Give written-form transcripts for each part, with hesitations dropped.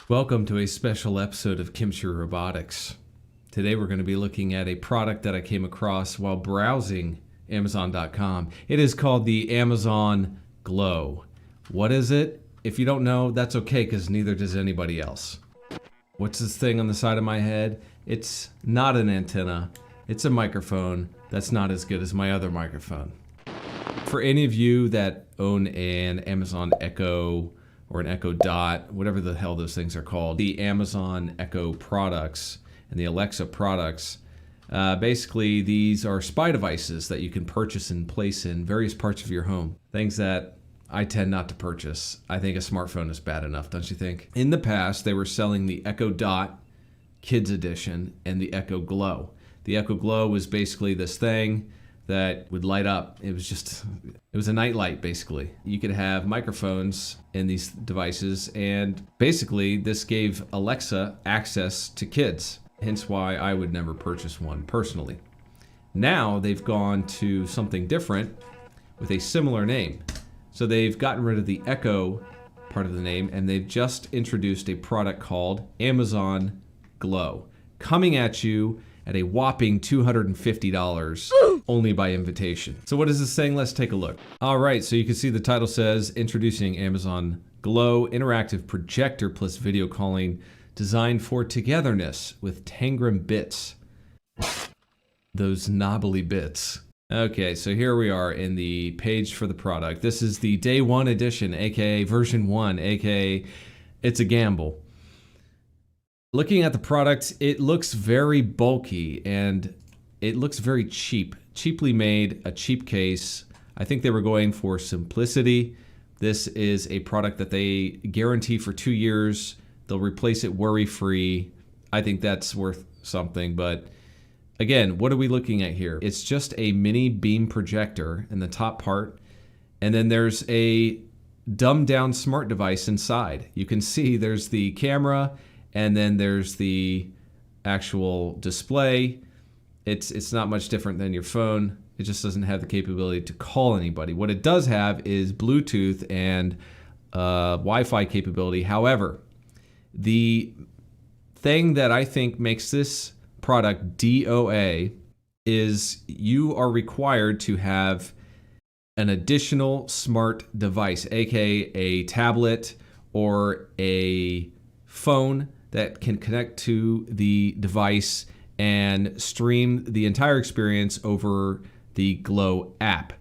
Welcome to a special episode of Kimchi Robotics. Today we're going to be looking at a product that I came across while browsing Amazon.com. It is called the Amazon Glow. What is it? If you don't know, that's okay because neither does anybody else. What's this thing on the side of my head? It's not an antenna. It's a microphone that's not as good as my other microphone. For any of you that own an Amazon Echo or an Echo Dot, whatever the hell those things are called, the Amazon Echo products and the Alexa products, basically these are spy devices that you can purchase and place in various parts of your home. Things that I tend not to purchase. I think a smartphone is bad enough, don't you think? In the past, they were selling the Echo Dot Kids Edition and the Echo Glow. The Echo Glow was basically this thing that would light up. It was a night light, basically. You could have microphones in these devices, and basically this gave Alexa access to kids, hence why I would never purchase one personally. Now they've gone to something different with a similar name. So they've gotten rid of the Echo part of the name, and they've just introduced a product called Amazon Glow, coming at you at a whopping $250 only by invitation. So what is this saying? Let's take a look. All right, so you can see the title says, Introducing Amazon Glow, interactive projector plus video calling designed for togetherness with Tangram bits. Those knobbly bits. Okay, so here we are in the page for the product. This is the day one edition, aka version 1, aka it's a gamble. Looking at the product, it looks very bulky and it looks very cheap. Cheaply made, a cheap case. I think they were going for simplicity. This is a product that they guarantee for 2 years. They'll replace it worry-free. I think that's worth something, but again, what are we looking at here? It's just a mini beam projector in the top part, and then there's a dumbed-down smart device inside. You can see there's the camera, and then there's the actual display. It's not much different than your phone. It just doesn't have the capability to call anybody. What it does have is Bluetooth and Wi-Fi capability. However, the thing that I think makes this product DOA is you are required to have an additional smart device, aka a tablet or a phone that can connect to the device and stream the entire experience over the Glow app.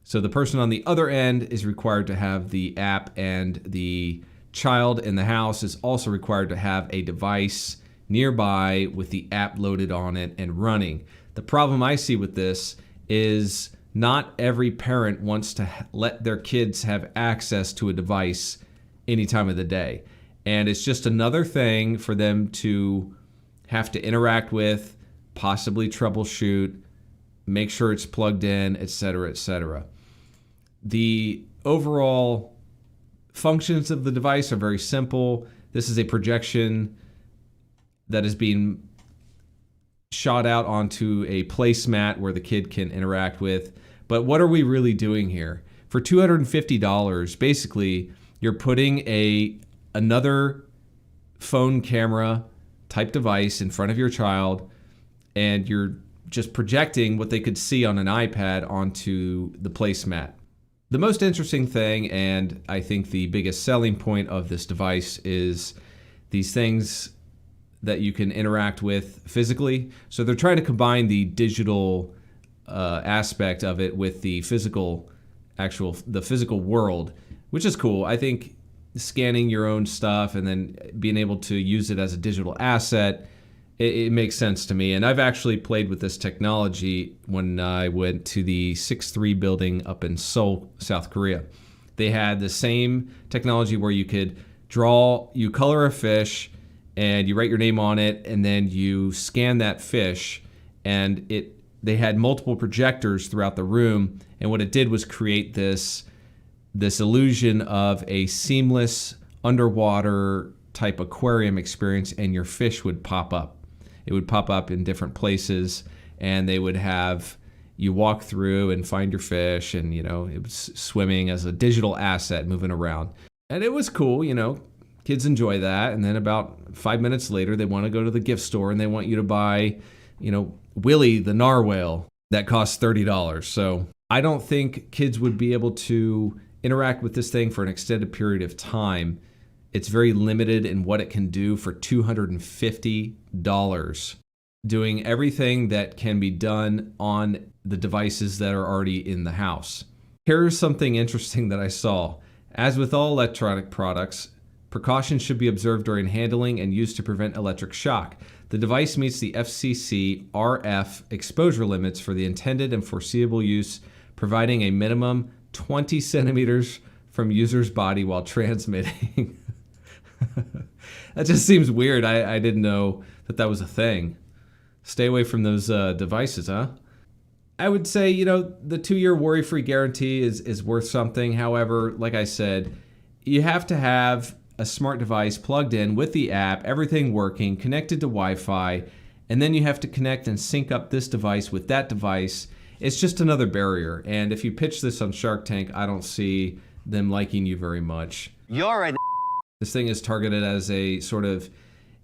So the person on the other end is required to have the app, and the child in the house is also required to have a device nearby with the app loaded on it and running. The problem I see with this is not every parent wants to let their kids have access to a device any time of the day. And it's just another thing for them to have to interact with, possibly troubleshoot, make sure it's plugged in, etc., etc. The overall functions of the device are very simple. This is a projection that is being shot out onto a placemat where the kid can interact with. But what are we really doing here? For $250, basically, you're putting another phone camera type device in front of your child, and you're just projecting what they could see on an iPad onto the placemat. The most interesting thing, and I think the biggest selling point of this device, is these things that you can interact with physically. So they're trying to combine the digital aspect of it with the physical world, which is cool. I think scanning your own stuff and then being able to use it as a digital asset, it makes sense to me. And I've actually played with this technology when I went to the 6-3 building up in Seoul, South Korea. They had the same technology where you could you color a fish and you write your name on it, and then you scan that fish, and they had multiple projectors throughout the room, and what it did was create this illusion of a seamless underwater type aquarium experience, and your fish would pop up. It would pop up in different places, and they would have you walk through and find your fish, and it was swimming as a digital asset moving around. And it was cool, Kids enjoy that, and then about 5 minutes later, they want to go to the gift store and they want you to buy, Willie the narwhal that costs $30. So I don't think kids would be able to interact with this thing for an extended period of time. It's very limited in what it can do for $250, doing everything that can be done on the devices that are already in the house. Here's something interesting that I saw. As with all electronic products, precautions should be observed during handling and used to prevent electric shock. The device meets the FCC RF exposure limits for the intended and foreseeable use, providing a minimum 20 centimeters from user's body while transmitting. That just seems weird. I didn't know that was a thing. Stay away from those devices, huh? I would say, the 2-year worry-free guarantee is worth something. However, like I said, you have to have a smart device plugged in with the app, everything working, connected to Wi-Fi, and then you have to connect and sync up this device with that device. It's just another barrier. And if you pitch this on Shark Tank, I don't see them liking you very much. You're an This thing is targeted as a sort of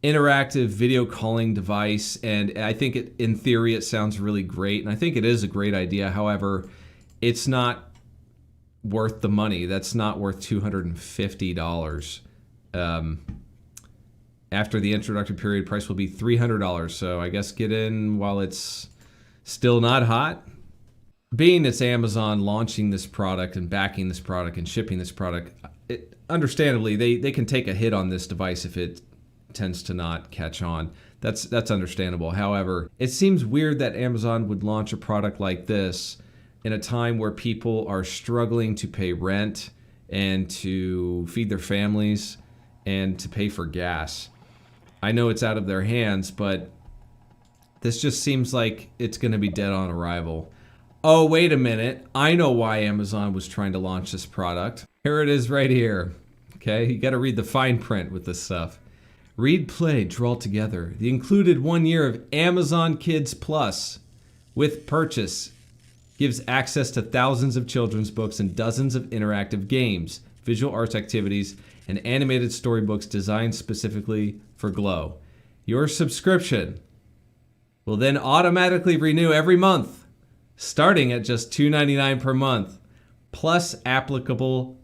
interactive video calling device, and I think in theory it sounds really great, and I think it is a great idea. However, it's not worth the money. That's not worth $250. After the introductory period, price will be $300. So I guess get in while it's still not hot. Being it's Amazon launching this product and backing this product and shipping this product, understandably, they can take a hit on this device if it tends to not catch on. That's understandable. However, it seems weird that Amazon would launch a product like this in a time where people are struggling to pay rent and to feed their families and to pay for gas. I know it's out of their hands, but this just seems like it's going to be dead on arrival. Oh, wait a minute. I know why Amazon was trying to launch this product. Here it is right here. Okay, you got to read the fine print with this stuff. Read, play, draw together. The included 1 year of Amazon Kids Plus with purchase gives access to thousands of children's books and dozens of interactive games, visual arts activities, and animated storybooks designed specifically for Glow. Your subscription will then automatically renew every month, starting at just $2.99 per month, plus applicable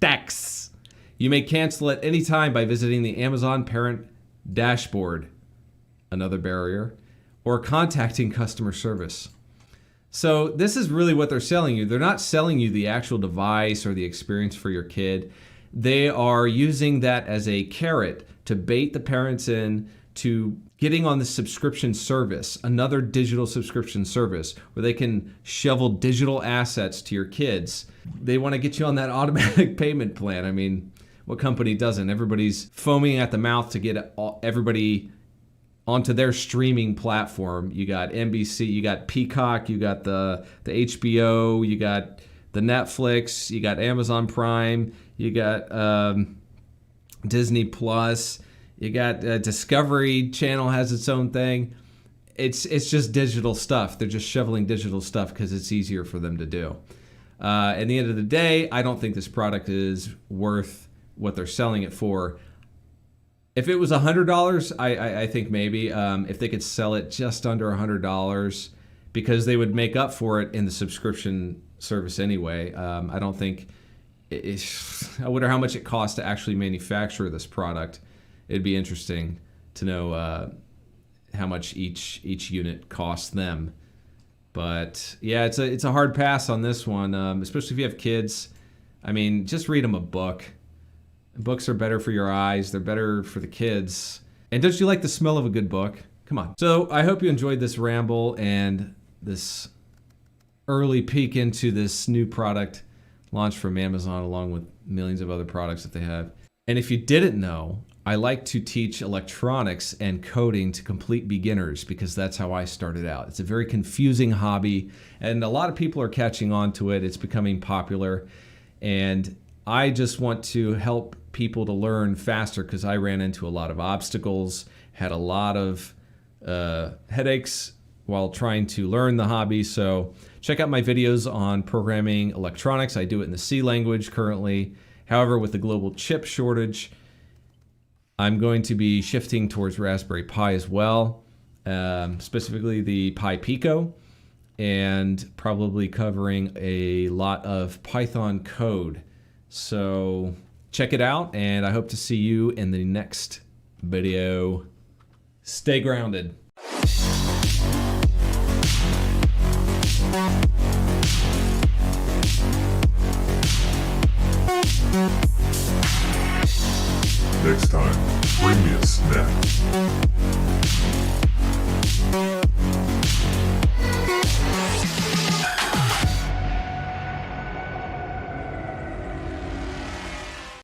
tax. You may cancel at any time by visiting the Amazon Parent Dashboard, another barrier, or contacting customer service. So this is really what they're selling you. They're not selling you the actual device or the experience for your kid. They are using that as a carrot to bait the parents in to getting on the subscription service, another digital subscription service where they can shovel digital assets to your kids. They want to get you on that automatic payment plan. I mean, what company doesn't? Everybody's foaming at the mouth to get everybody onto their streaming platform. You got NBC, you got Peacock, you got the HBO, you got the Netflix, you got Amazon Prime, you got Disney Plus, you got Discovery Channel has its own thing. It's just digital stuff. They're just shoveling digital stuff because it's easier for them to do. At the end of the day, I don't think this product is worth what they're selling it for. If it was $100, I think maybe. If they could sell it just under $100, because they would make up for it in the subscription service anyway. I don't think. I wonder how much it costs to actually manufacture this product. It'd be interesting to know how much each unit costs them. But yeah, it's a hard pass on this one, especially if you have kids. I mean, just read them a book. Books are better for your eyes. They're better for the kids. And don't you like the smell of a good book? Come on. So I hope you enjoyed this ramble and this early peek into this new product launched from Amazon, along with millions of other products that they have. And if you didn't know, I like to teach electronics and coding to complete beginners because that's how I started out. It's a very confusing hobby, and a lot of people are catching on to it. It's becoming popular, and I just want to help people to learn faster because I ran into a lot of obstacles, had a lot of headaches while trying to learn the hobby. So check out my videos on programming electronics. I do it in the C language currently. However, with the global chip shortage, I'm going to be shifting towards Raspberry Pi as well, specifically the Pi Pico, and probably covering a lot of Python code. So check it out, and I hope to see you in the next video. Stay grounded.